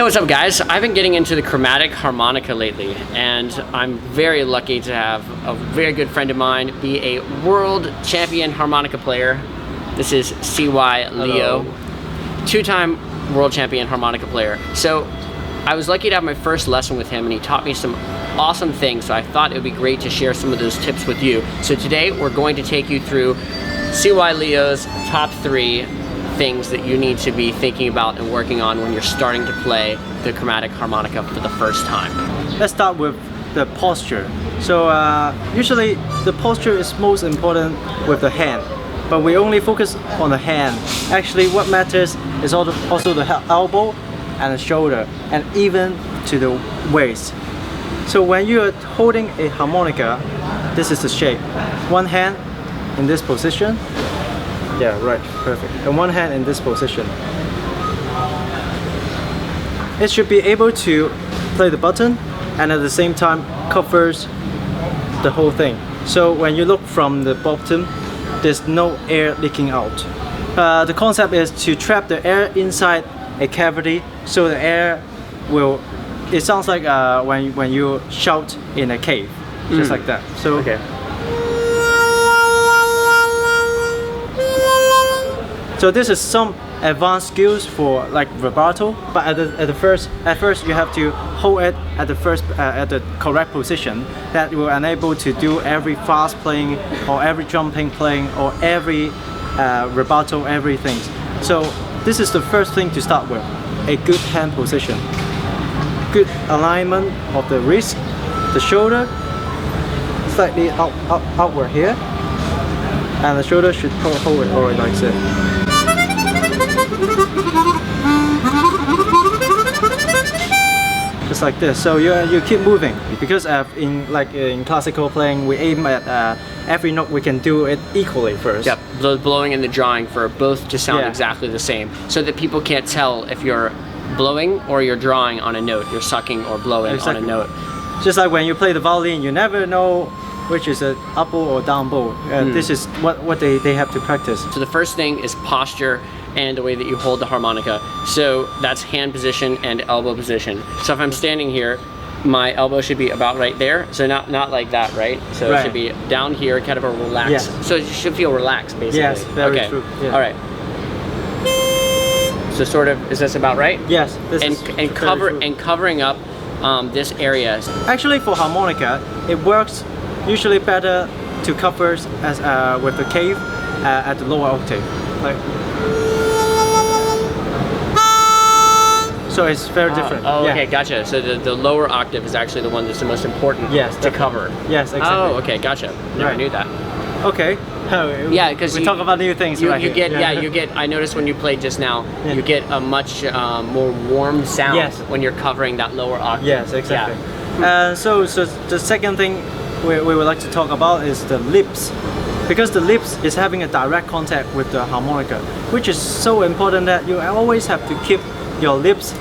Hey, what's up guys? I've been getting into the chromatic harmonica lately, and I'm very lucky to have a very good friend of mine be a world champion harmonica player. This is CY Leo, two-time world champion harmonica player. So I was lucky to have my first lesson with him, and he taught me some awesome things, so I thought it would be great to share some of those tips with you. So today we're going to take you through CY Leo's top 3 things that you need to be thinking about and working on when you're starting to play the chromatic harmonica for the first time. Let's start with the posture. So usually the posture is most important with the hand, but we only focus on the hand. Actually what matters is also the elbow and the shoulder, and even to the waist. So when you are holding a harmonica, this is the shape. One hand in this position. Yeah, right, perfect. And one hand in this position. It should be able to play the button and at the same time covers the whole thing. So when you look from the bottom, there's no air leaking out. The concept is to trap the air inside a cavity, so the air will, it sounds like when you shout in a cave, just like that. So okay. So this is some advanced skills for like vibrato, but at first you have to hold it at the correct position that will enable to do every fast playing or every jumping playing or every vibrato, everything. So this is the first thing to start with, a good hand position, good alignment of the wrist, the shoulder, slightly outward here, and the shoulder should hold it already like this. Just like this. So you keep moving, because in classical playing we aim at every note we can do it equally first. Yep, the blowing and the drawing for both to sound exactly the same, so that people can't tell if you're blowing or you're drawing on a note, you're sucking or blowing on a note. Just like when you play the violin, you never know which is an up bow or down bow. This is what they have to practice. So the first thing is posture and the way that you hold the harmonica. So that's hand position and elbow position. So if I'm standing here, my elbow should be about right there. So not like that, right? So it should be down here, kind of a relaxed. Yes. So you should feel relaxed, basically. Yes, very true. Yeah. All right. So sort of, is this about right? Yes. Covering up this area. Actually, for harmonica, it works usually better to cover as with the cave at the lower octave. So it's very different. Oh, okay, gotcha. So the lower octave is actually the one that's the most important to cover. Yes, exactly. Oh, okay, gotcha. Never knew that. Okay. Yeah, because we talk about new things. You get. I noticed when you played just now, you get a much more warm sound when you're covering that lower octave. Yes, exactly. Yeah. So the second thing we would like to talk about is the lips, because the lips is having a direct contact with the harmonica, which is so important that you always have to keep your lips.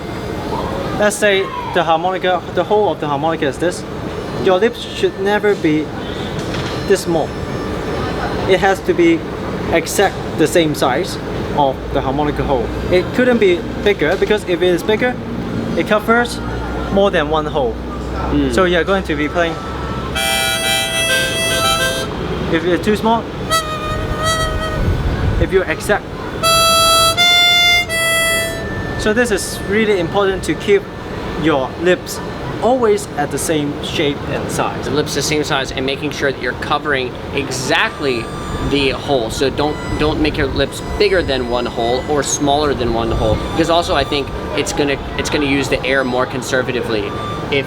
Let's say the harmonica, the whole of the harmonica is this. Your lips should never be this small. It has to be exact the same size of the harmonica hole. It couldn't be bigger, because if it is bigger, it covers more than one hole. So you're going to be playing. If it's too small, if you're exact. So this is really important to keep your lips always at the same shape and size. The lips the same size, and making sure that you're covering exactly the hole. So don't make your lips bigger than one hole or smaller than one hole, because also I think it's gonna use the air more conservatively if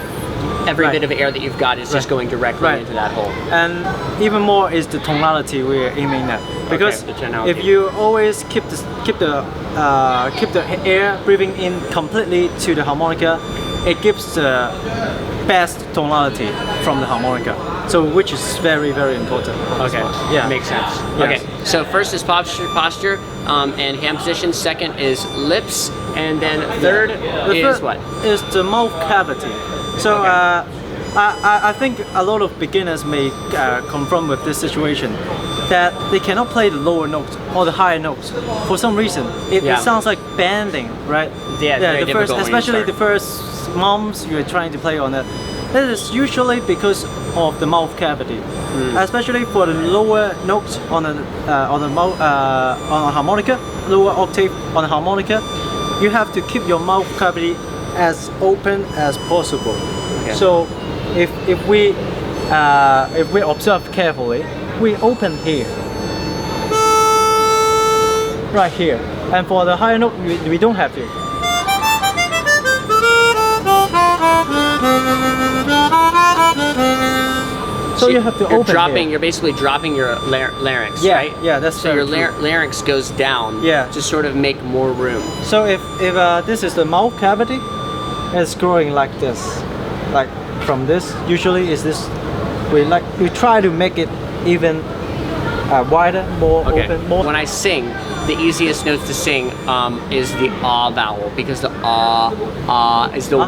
every bit of air that you've got is just going directly into that hole. And even more is the tonality we're aiming at, because if you always keep the air breathing in completely to the harmonica, it gives the best tonality from the harmonica. So which is very, very important. Okay. Yeah, makes sense. Yes. Okay. So first is posture and hand position. Second is lips, and then third is what? Is the mouth cavity. So I think a lot of beginners may confront with this situation. that they cannot play the lower notes or the higher notes for some reason. It sounds like bending, right? Yeah, very the first, difficult when you especially start. the first months you're trying to play on it. That is usually because of the mouth cavity, especially for the lower notes on a harmonica, lower octave on a harmonica. You have to keep your mouth cavity as open as possible. Okay. So if we observe carefully, we open here, right here, and for the higher note we don't have to. So you have to open here. You're basically dropping your larynx, Yeah, right? yeah, that's so very your true. larynx goes down, Yeah. to sort of make more room. So if this is the mouth cavity, it's growing like this, like from this. Usually is this. We try to make it even wider, more open, more. When I sing, the easiest notes to sing is the ah vowel, because the ah is the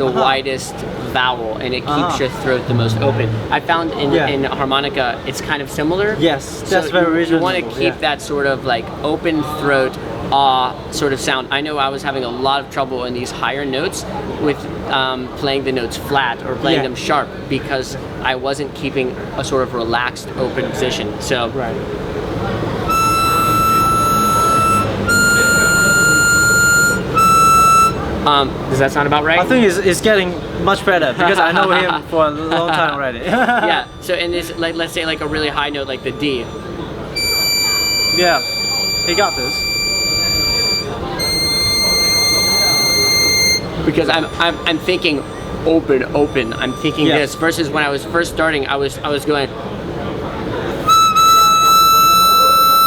widest vowel, and it keeps your throat the most open. I found in harmonica it's kind of similar. Yes, that's very reasonable. You want to keep that sort of like open throat ah sort of sound. I know I was having a lot of trouble in these higher notes with playing the notes flat or playing them sharp, because I wasn't keeping a sort of relaxed open position. So Right. Does that sound about right? I think it's getting much better because I know him for a long time already. Yeah. So in this, like, let's say like a really high note like the D. Yeah, he got this. Because I'm thinking open. I'm thinking this, versus when I was first starting, I was going.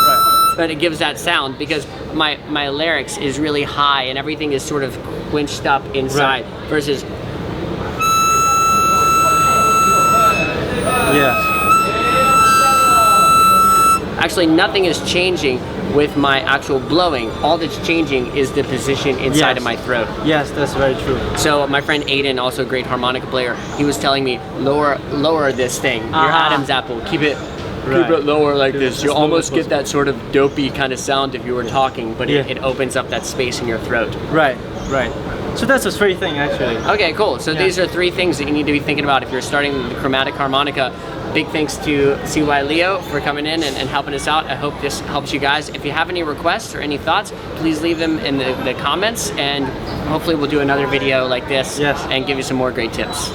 Right. But it gives that sound because my larynx is really high and everything is sort of quinched up inside, versus. Yes. Actually, nothing is changing with my actual blowing. All that's changing is the position inside of my throat. Yes, that's very true. So my friend Aiden, also a great harmonica player, he was telling me, lower this thing, your Adam's apple, keep it lower like this. You almost get that sort of dopey kind of sound if you were talking, but it opens up that space in your throat. Right. So that's a three thing actually. Okay, cool. So these are three things that you need to be thinking about if you're starting the chromatic harmonica. Big thanks to CY Leo for coming in and helping us out. I hope this helps you guys. If you have any requests or any thoughts, please leave them in the comments, and hopefully we'll do another video like this and give you some more great tips.